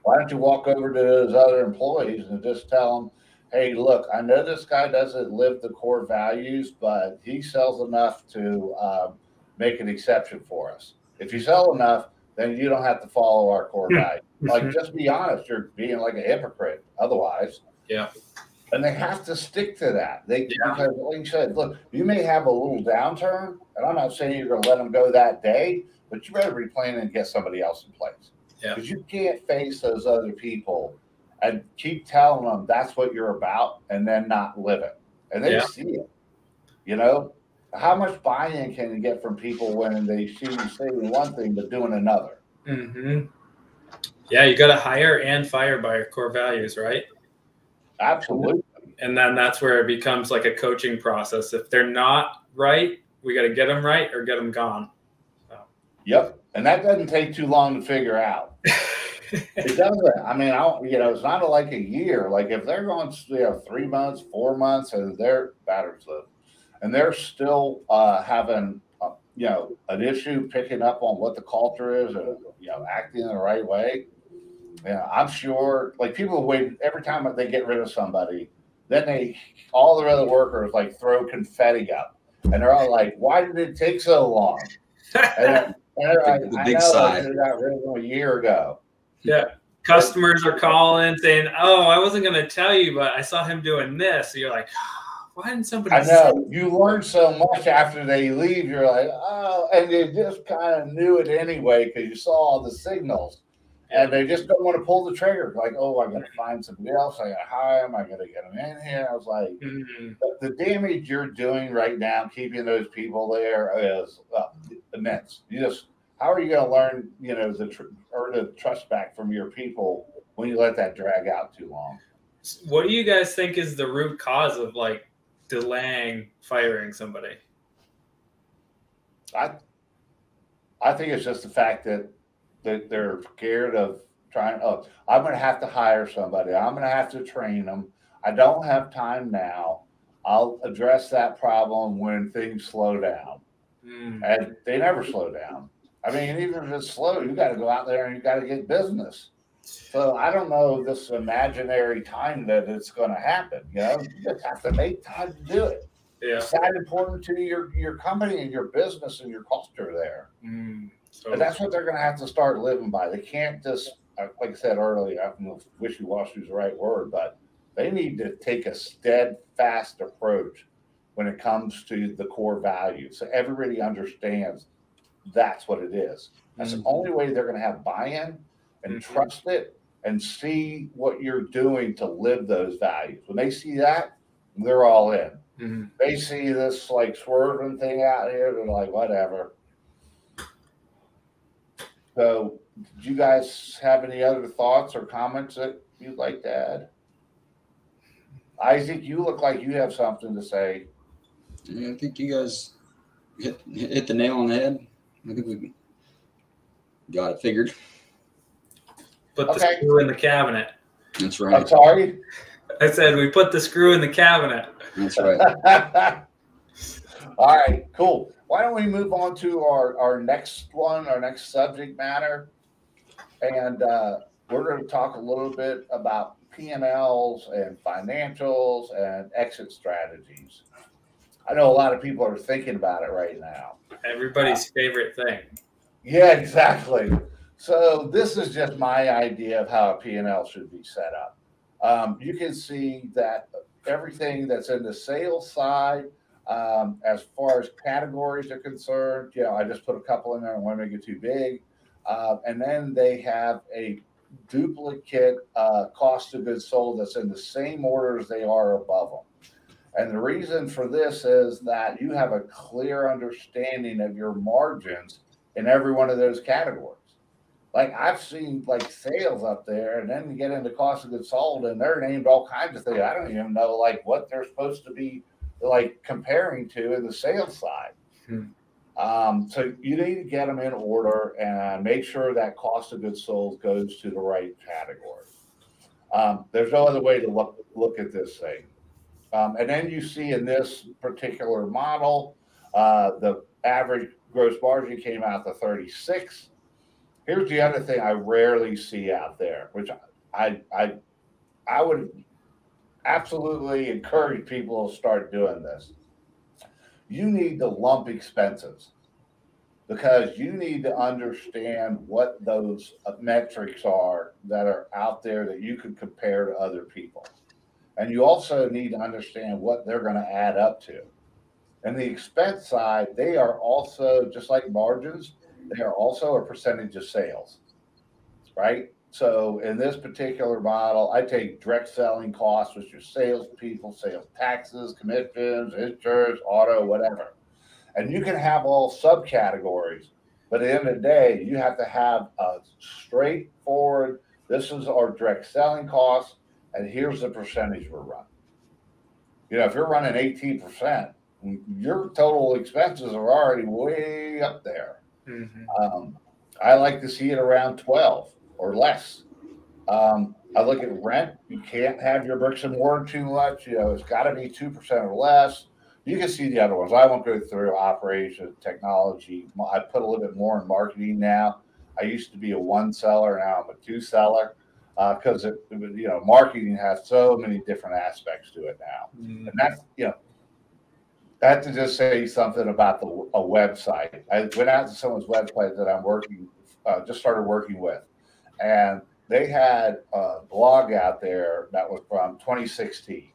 Why don't you walk over to those other employees and just tell them, hey, look, I know this guy doesn't live the core values, but he sells enough to make an exception for us. If you sell enough, then you don't have to follow our core values. Like, just be honest. You're being like a hypocrite otherwise. Yeah. And they have to stick to that. Because, like you said, look, you may have a little downturn, and I'm not saying you're going to let them go that day, but you better be planning to get somebody else in place. Yeah. Because you can't face those other people and keep telling them that's what you're about and then not live it. And they see it. How much buy-in can you get from people when they see you saying one thing but doing another? Yeah, you got to hire and fire by your core values, right? Absolutely. And then that's where it becomes like a coaching process. If they're not right, we got to get them right or get them gone. So. Yep. And that doesn't take too long to figure out. It doesn't. I mean, it's not like a year. Like if they're going 3 months, 4 months, and they're batteries low, and they're still having, an issue picking up on what the culture is and, acting in the right way. I'm sure like people wait every time they get rid of somebody, then all their other workers like throw confetti up and they're all like, why did it take so long? And they're like, the big sigh. I got rid of them a year ago. Yeah. Customers are calling saying, oh, I wasn't going to tell you, but I saw him doing this. So you're like, why didn't somebody say it? You learn so much after they leave. You're like, oh, and you just kind of knew it anyway because you saw all the signals. And they just don't want to pull the trigger. Like, oh, I got to find somebody else. I got to hire them. I got to get them in here. I was like, the damage you're doing right now, keeping those people there, is immense. How are you going to learn, earn the trust back from your people when you let that drag out too long? What do you guys think is the root cause of like delaying firing somebody? I think it's just the fact that they're scared of trying. Oh, I'm going to have to hire somebody. I'm going to have to train them. I don't have time now. I'll address that problem when things slow down. And they never slow down. I mean, even if it's slow, you got to go out there and you got to get business. So I don't know this imaginary time that it's going to happen. You just have to make time to do it. Yeah. It's that important to your company and your business and your culture there. So And that's what they're going to have to start living by. They can't just, like I said earlier, I don't know if wishy-washy is the right word, but they need to take a steadfast approach when it comes to the core values. So everybody understands that's what it is. That's the only way they're going to have buy-in and trust it and see what you're doing to live those values. When they see that, they're all in. They see this like swerving thing out here, they're like, whatever. So, do you guys have any other thoughts or comments that you'd like to add? Isaac, you look like you have something to say. Yeah, I think you guys hit the nail on the head. I think we got it figured. Put the screw in the cabinet. That's right. I'm sorry? I said we put the screw in the cabinet. That's right. All right, cool. Why don't we move on to our next one, our next subject matter? And we're going to talk a little bit about P&Ls and financials and exit strategies. I know a lot of people are thinking about it right now. Everybody's favorite thing. Yeah, exactly. So this is just my idea of how a P&L should be set up. You can see that everything that's in the sales side, as far as categories are concerned, I just put a couple in there. I want to make it too big. And then they have a duplicate cost of goods sold that's in the same order as they are above them. And the reason for this is that you have a clear understanding of your margins in every one of those categories. Like I've seen like sales up there, and then you get into cost of goods sold, and they're named all kinds of things. I don't even know like what they're supposed to be like comparing to in the sales side. So you need to get them in order and make sure that cost of goods sold goes to the right category. There's no other way to look at this thing. And then you see in this particular model, the average gross margin came out to 36. Here's the other thing I rarely see out there, which I would absolutely encourage people to start doing this. You need to lump expenses because you need to understand what those metrics are that are out there that you can compare to other people. And you also need to understand what they're going to add up to. And the expense side, they are also, just like margins, they are also a percentage of sales, right? So in this particular model, I take direct selling costs, which are salespeople, sales taxes, commissions, insurance, auto, whatever. And you can have all subcategories, but at the end of the day, you have to have a straightforward, this is our direct selling costs, and here's the percentage we're running. If you're running 18%, your total expenses are already way up there. I like to see it around 12 or less. I look at rent. You can't have your bricks and mortar too much. It's got to be 2% or less. You can see the other ones. I won't go through operations, technology. I put a little bit more in marketing now. I used to be a one seller. Now I'm a two seller because marketing has so many different aspects to it now. And that's, I have to just say something about a website. I went out to someone's website that I'm just started working with, and they had a blog out there that was from 2016.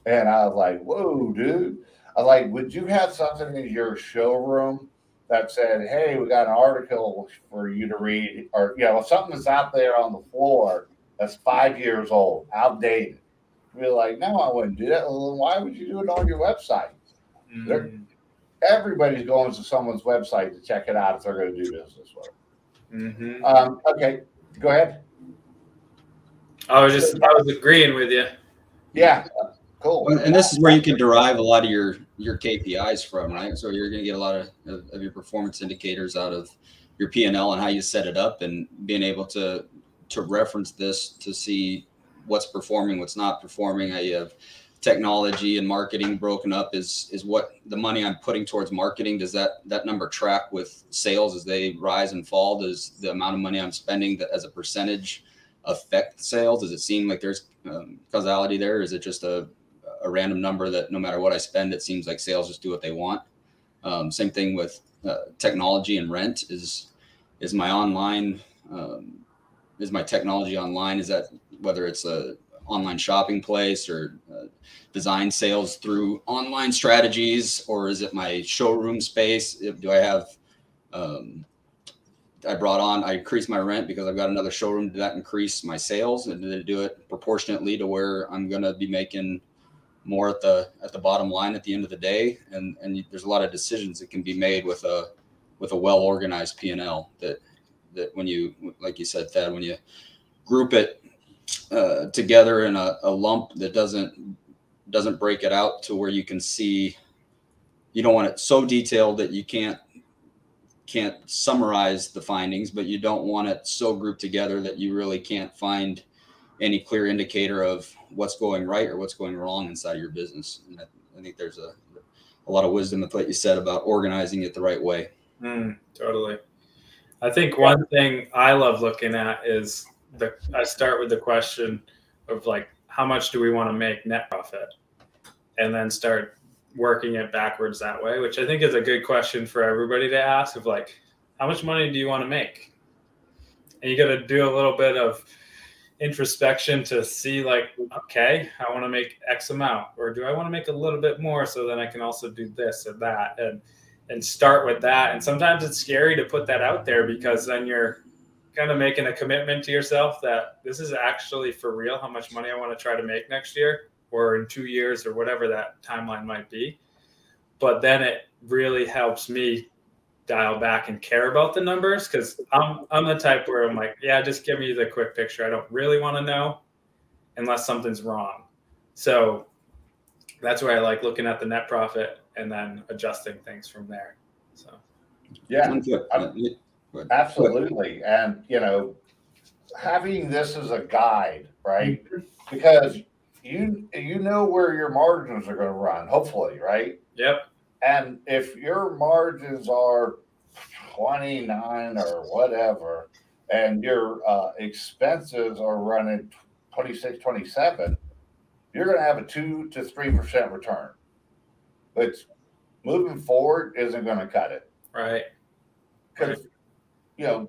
And I was like, whoa, dude. I was like, would you have something in your showroom that said, hey, we got an article for you to read, or, you know, something that's out there on the floor that's 5 years old, outdated. We're like, no, I wouldn't do that. Well, then why would you do it on your website? Everybody's going to someone's website to check it out if they're going to do business with it. Okay, go ahead. I was agreeing with you. Yeah, cool. Well, and this is where you can derive a lot of your KPIs from, right? So you're going to get a lot of your performance indicators out of your P&L and how you set it up, and being able to reference this to see what's performing, what's not performing. How you have technology and marketing broken up is what the money I'm putting towards marketing, does that number track with sales as they rise and fall? Does the amount of money I'm spending that as a percentage affect sales? Does it seem like there's causality there? Is it just a random number that no matter what I spend, it seems like sales just do what they want? Same thing with technology and rent. Is my online is my technology online? Is that whether it's a online shopping place or design sales through online strategies, or is it my showroom space? Do I have I increased my rent because I've got another showroom? Did that increase my sales, and did it do it proportionately to where I'm going to be making more at the bottom line at the end of the day? And there's a lot of decisions that can be made with a well organized P&L that when you, like you said, Thad, when you group it together in a lump that doesn't break it out to where you can see, you don't want it so detailed that you can't summarize the findings, but you don't want it so grouped together that you really can't find any clear indicator of what's going right or what's going wrong inside of your business. And I think there's a lot of wisdom with what you said about organizing it the right way. Totally. I think one thing I love looking at is I start with the question of like, how much do we want to make net profit? And then start working it backwards that way, which I think is a good question for everybody to ask, of like, how much money do you want to make? And you got to do a little bit of introspection to see like, okay, I want to make X amount, or do I want to make a little bit more so then I can also do this or that, and start with that. And sometimes it's scary to put that out there, because then you're kind of making a commitment to yourself that this is actually for real how much money I want to try to make next year or in 2 years or whatever that timeline might be. But then it really helps me dial back and care about the numbers, because I'm the type where I'm like, yeah, just give me the quick picture. I don't really want to know unless something's wrong. So that's why I like looking at the net profit and then adjusting things from there. So yeah, absolutely. And you know, having this as a guide, right? Because you know where your margins are going to run, hopefully, right? Yep. And if your margins are 29 or whatever, and your expenses are running 26, 27, you're going to have a 2 to 3% return, which moving forward isn't going to cut it. Right. Because, you know,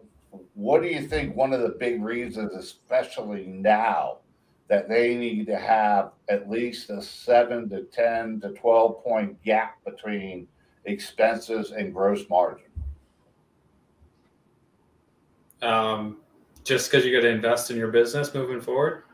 what do you think one of the big reasons, especially now, that they need to have at least a 7 to 10 to 12 point gap between expenses and gross margin? Just because you got to invest in your business moving forward?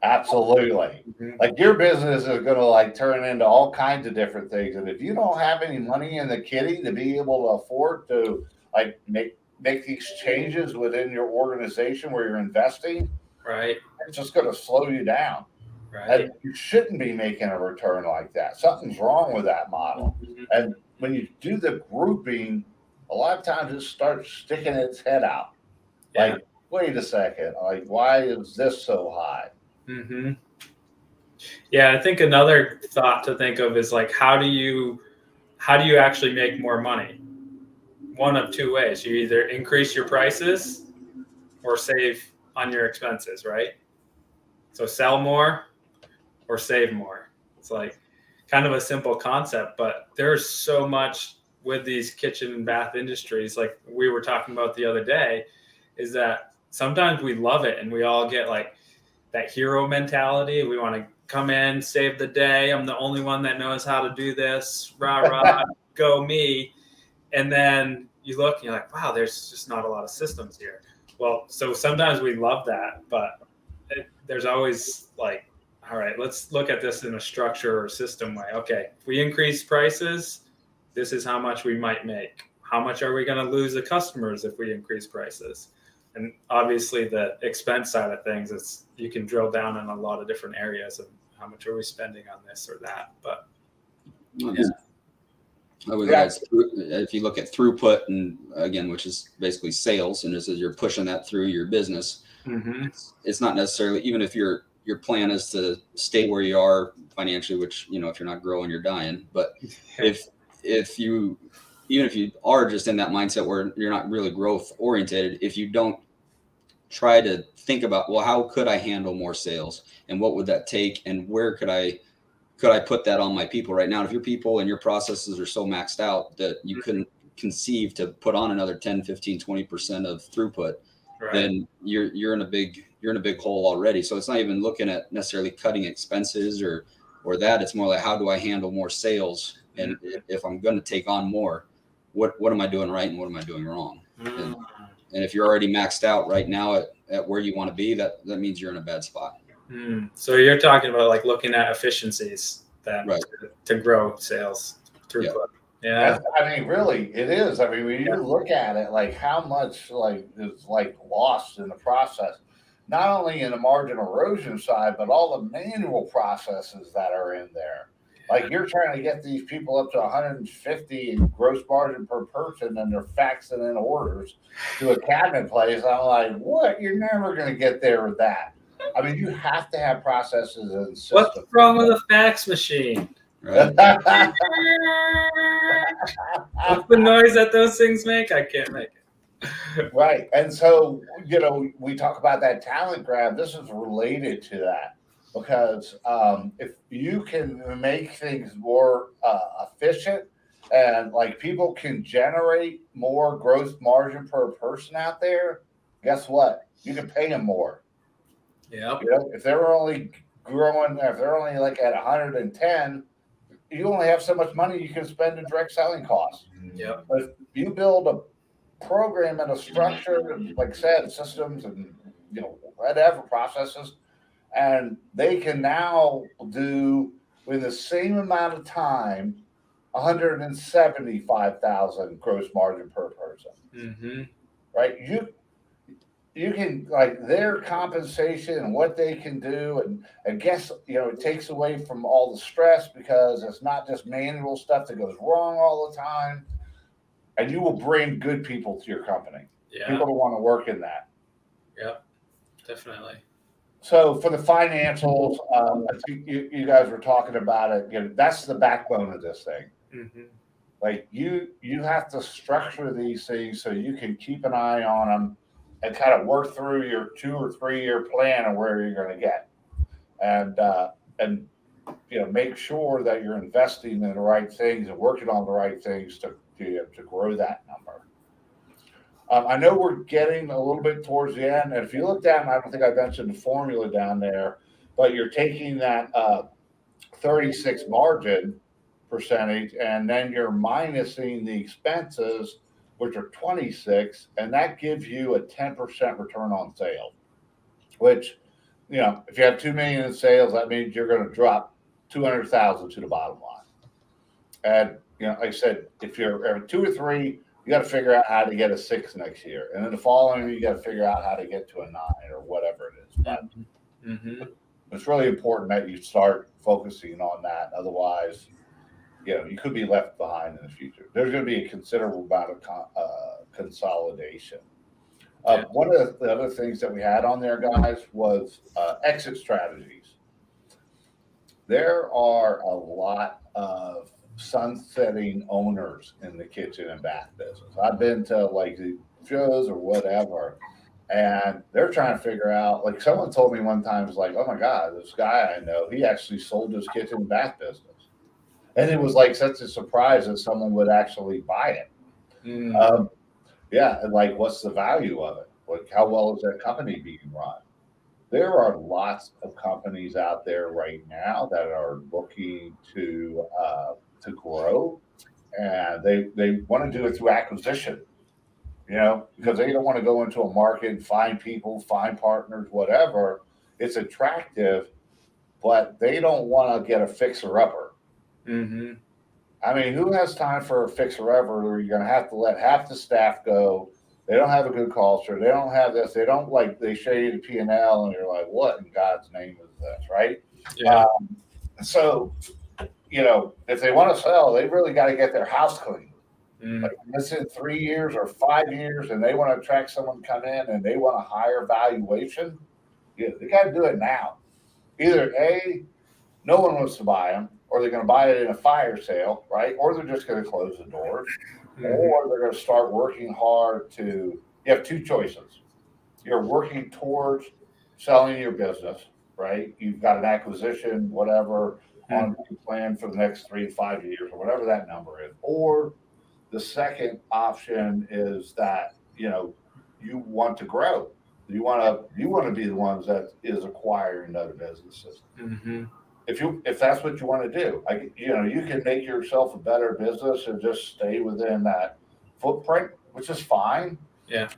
Absolutely. Like your business is going to like turn into all kinds of different things. And if you don't have any money in the kitty to be able to afford to like make these changes within your organization where you're investing, right, it's just going to slow you down. Right. And you shouldn't be making a return like that. Something's wrong with that model. And when you do the grouping, a lot of times it starts sticking its head out. Yeah. Like, wait a second, like, why is this so high? Yeah, I think another thought to think of is like, how do you actually make more money? One of two ways. You either increase your prices or save on your expenses, right? So sell more or save more. It's like kind of a simple concept, but there's so much with these kitchen and bath industries, like we were talking about the other day, is that sometimes we love it and we all get like that hero mentality. We want to come in, save the day. I'm the only one that knows how to do this. Rah, rah, go me. And then you look and you're like, wow, there's just not a lot of systems here. Well, so sometimes we love that, but there's always like, all right, let's look at this in a structure or system way. Okay, if we increase prices, this is how much we might make. How much are we going to lose the customers if we increase prices? And obviously the expense side of things is you can drill down in a lot of different areas of how much are we spending on this or that. But yeah. If you look at throughput, and again, which is basically sales, and as you're pushing that through your business, it's not necessarily, even if your plan is to stay where you are financially, which, you know, if you're not growing, you're dying. But if you are just in that mindset where you're not really growth oriented, if you don't try to think about, well, how could I handle more sales, and what would that take, and where could I put that on my people right now? If your people and your processes are so maxed out that you couldn't conceive to put on another 10, 15, 20% of throughput, then you're in a big hole already. So it's not even looking at necessarily cutting expenses or that. It's more like, how do I handle more sales? And if I'm going to take on more, what am I doing right and what am I doing wrong? And if you're already maxed out right now at where you want to be, that means you're in a bad spot. So you're talking about like looking at efficiencies then to grow sales throughput. Yeah. I mean, really, it is. I mean, when you look at it, like how much like is like lost in the process, not only in the margin erosion side, but all the manual processes that are in there. Like you're trying to get these people up to 150 in gross margin per person, and they're faxing in orders to a cabinet place. I'm like, what? You're never going to get there with that. I mean, you have to have processes and systems. What's wrong with a fax machine? Right. What's the noise that those things make? I can't make it. Right. And so, you know, we talk about that talent grab. This is related to that because if you can make things more efficient and like people can generate more gross margin per person out there, guess what? You can pay them more. Yeah. You know, if they're only growing, if they're only like at 110, you only have so much money you can spend in direct selling costs. Yeah. But if you build a program and a structure, like I said, systems and, you know, whatever processes, and they can now do in the same amount of time 175,000 gross margin per person. Right? You can, like, their compensation and what they can do, and I guess, you know, it takes away from all the stress because it's not just manual stuff that goes wrong all the time, and you will bring good people to your company. People will want to work in that. Yep, definitely. So for the financials, you guys were talking about it. You know, that's the backbone of this thing. Like you have to structure these things so you can keep an eye on them and kind of work through your 2 or 3 year plan of where you're going to get, and you know, make sure that you're investing in the right things and working on the right things to grow that number. I know we're getting a little bit towards the end, and if you look down, I don't think I mentioned the formula down there, but you're taking that 36 margin percentage, and then you're minusing the expenses, which are 26, and that gives you a 10% return on sales, which, you know, if you have 2 million in sales, that means you're going to drop 200,000 to the bottom line. And, you know, like I said, if you're at 2 or 3, you got to figure out how to get a 6 next year. And then the following year, you got to figure out how to get to a 9 or whatever it is. But it's really important that you start focusing on that. Otherwise, you know, you could be left behind in the future. There's going to be a considerable amount of consolidation. One of the other things that we had on there, guys, was exit strategies. There are a lot of sunsetting owners in the kitchen and bath business. I've been to like the shows or whatever, and they're trying to figure out, like someone told me one time, it's like, oh my God, this guy I know, he actually sold his kitchen and bath business. And it was like such a surprise that someone would actually buy it. And like, what's the value of it? Like, how well is that company being run? There are lots of companies out there right now that are looking to grow, and they want to do it through acquisition. you know, because they don't want to go into a market and find people, find partners, whatever. It's attractive, but they don't want to get a fixer-upper. Mm-hmm. I mean, who has time for a fixer-upper where you're going to have to let half the staff go? They don't have a good culture. They don't have this. They don't like, they show you the P&L and you're like, what in God's name is this, right? Yeah. So, you know, if they want to sell, they really got to get their house clean. Mm. Like this in 3 years or 5 years, and they want to attract someone come in and they want a higher valuation, yeah, they got to do it now. Either A, no one wants to buy them, or they're going to buy it in a fire sale, right? Or they're just going to close the doors, or they're going to start working hard to. You have two choices. You're working towards selling your business, right? You've got an acquisition, whatever, on the plan for the next 3 to 5 years, or whatever that number is, or the second option is that, you know, you want to grow. You want to be the ones that is acquiring other businesses. Mm-hmm. If that's what you want to do, you know, you can make yourself a better business and just stay within that footprint, which is fine. Yeah.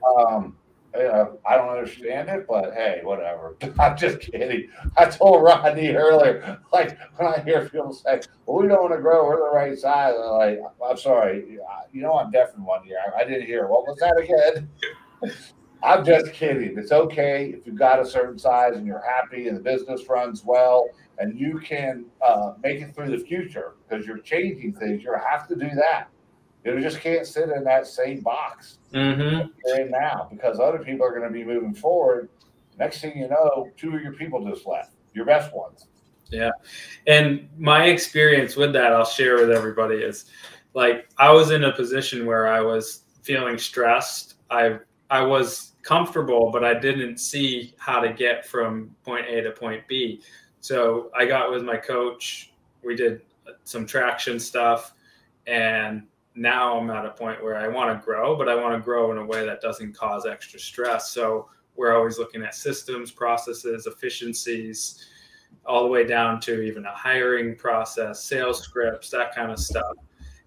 You know, I don't understand it, but hey, whatever. I'm just kidding. I told Rodney earlier, like when I hear people say, well, we don't want to grow, we're the right size. I'm like, I'm sorry. You know, I'm deaf in one ear. I didn't hear. What was that again? I'm just kidding. It's okay if you've got a certain size and you're happy and the business runs well and you can make it through the future because you're changing things. You have to do that. You just can't sit in that same box you're in now because other people are going to be moving forward. Next thing you know, 2 of your people just left, your best ones. Yeah. And my experience with that, I'll share with everybody, is like I was in a position where I was feeling stressed. I was comfortable, but I didn't see how to get from point A to point B. So I got with my coach. We did some traction stuff, and now I'm at a point where I want to grow, but I want to grow in a way that doesn't cause extra stress. So we're always looking at systems, processes, efficiencies, all the way down to even a hiring process, sales scripts, that kind of stuff.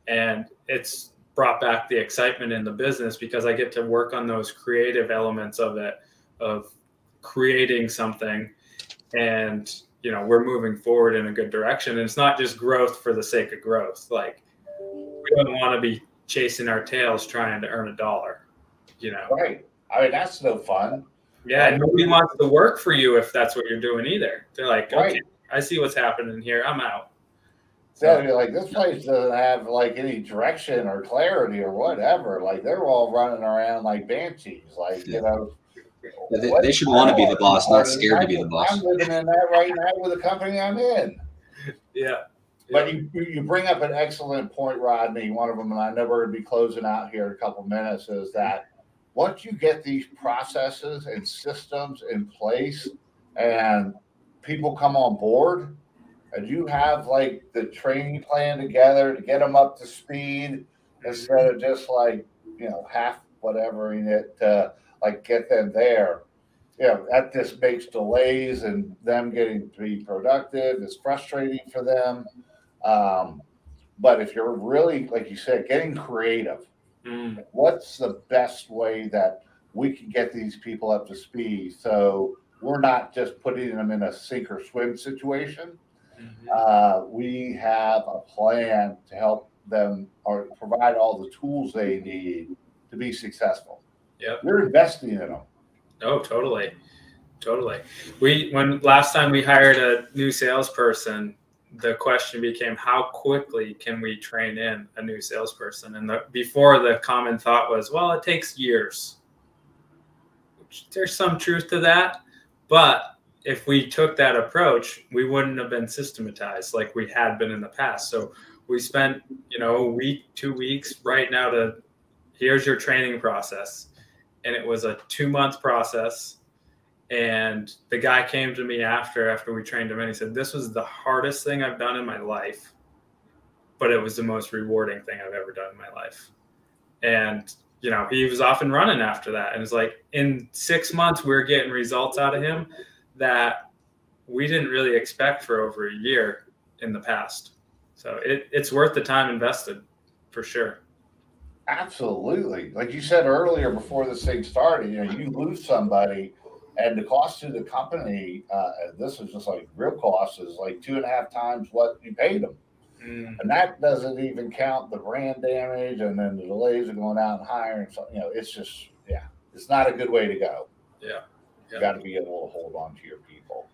And it's brought back the excitement in the business because I get to work on those creative elements of it, of creating something. And, you know, we're moving forward in a good direction. And it's not just growth for the sake of growth. Like, we don't want to be chasing our tails trying to earn a dollar, you know? Right. I mean, that's no fun. Yeah. Nobody wants to work for you if that's what you're doing either. They're like, right. Okay, I see what's happening here. I'm out. So yeah, like this place doesn't have like any direction or clarity or whatever. Like they're all running around like banshees. Like, you know, they should want to be the boss, not scared to be the boss. I'm living in that right now with the company I'm in. Yeah. But you bring up an excellent point, Rodney. One of them, and I know we're going to be closing out here in a couple minutes, is that once you get these processes and systems in place and people come on board and you have like the training plan together to get them up to speed instead of just like, you know, half whatever in it to like get them there. Yeah, that just makes delays and them getting to be productive. It's frustrating for them. But if you're really, like you said, getting creative, what's the best way that we can get these people up to speed so we're not just putting them in a sink or swim situation? We have a plan to help them or provide all the tools they need to be successful. Yep. You're investing in them. Oh, totally. Totally. When last time we hired a new salesperson, the question became, how quickly can we train in a new salesperson? And before the common thought was, well, it takes years. There's some truth to that. But if we took that approach, we wouldn't have been systematized like we had been in the past. So we spent, you know, a week, 2 weeks right now to, here's your training process. And it was a 2-month process. And the guy came to me after we trained him, and he said, this was the hardest thing I've done in my life, but it was the most rewarding thing I've ever done in my life. And, you know, he was off and running after that. And it's like in 6 months, we were getting results out of him that we didn't really expect for over a year in the past. So it's worth the time invested for sure. Absolutely. Like you said earlier before this thing started, you lose somebody and the cost to the company, this is just like real cost, is like 2.5 times what you paid them. And that doesn't even count the brand damage and then the delays of going out and hiring. So, it's just, it's not a good way to go. Yeah. You got to be able to hold on to your people.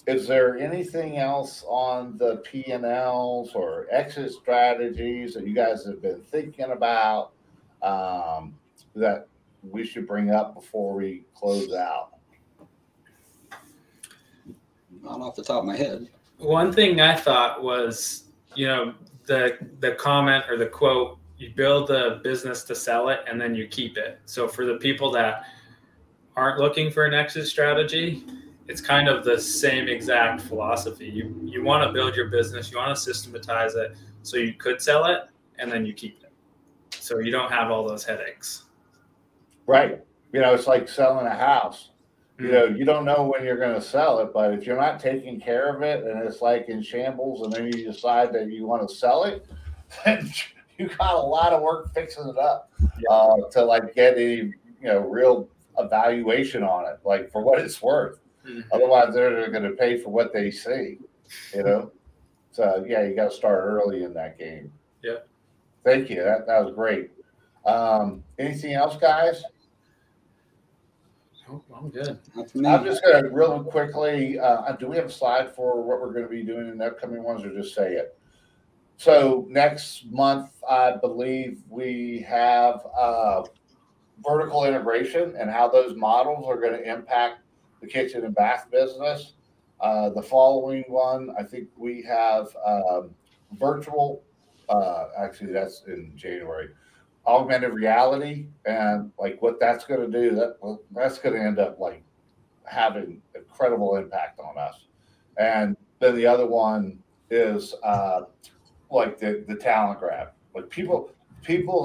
Is there anything else on the P&Ls or exit strategies that you guys have been thinking about that we should bring up before we close out? Not off the top of my head. One thing I thought was, the comment or the quote, you build a business to sell it and then you keep it. So for the people that aren't looking for an exit strategy, it's kind of the same exact philosophy. You want to build your business, you want to systematize it so you could sell it and then you keep it. So you don't have all those headaches. Right. It's like selling a house. You don't know when you're going to sell it, but if you're not taking care of it and it's like in shambles and then you decide that you want to sell it, then you got a lot of work fixing it up to like get a real evaluation on it, like for what it's worth. Otherwise, they're going to pay for what they see, So you got to start early in that game. Yeah. Thank you. That was great. Anything else, guys? Oh, I'm good. I'm just going to real quickly. Do we have a slide for what we're going to be doing in the upcoming ones, or just say it? So next month, I believe we have vertical integration and how those models are going to impact the kitchen and bath business. The following one, I think we have virtual. Actually, that's in January. Augmented reality and like what that's going to do. That's going to end up like having incredible impact on us. And then the other one is like the talent grab. Like people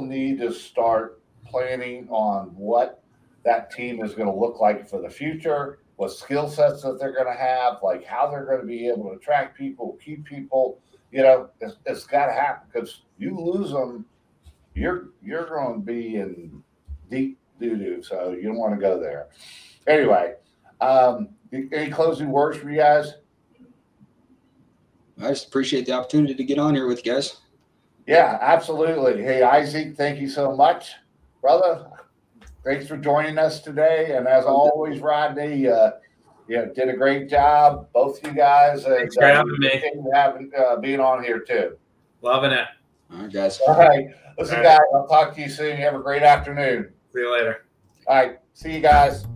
need to start planning on what that team is going to look like for the future, what skill sets that they're going to have, like how they're going to be able to attract people, keep people. It's got to happen, because you lose them, you're going to be in deep doo-doo, so you don't want to go there. Anyway, any closing words for you guys? I just appreciate the opportunity to get on here with you guys. Yeah, absolutely. Hey, Isaac, thank you so much, brother. Thanks for joining us today. And as always, Rodney, did a great job, both you guys. Thanks for having me. Being on here too. Loving it. All right, guys. All right. Listen, guys, I'll talk to you soon. You have a great afternoon. See you later. All right. See you guys.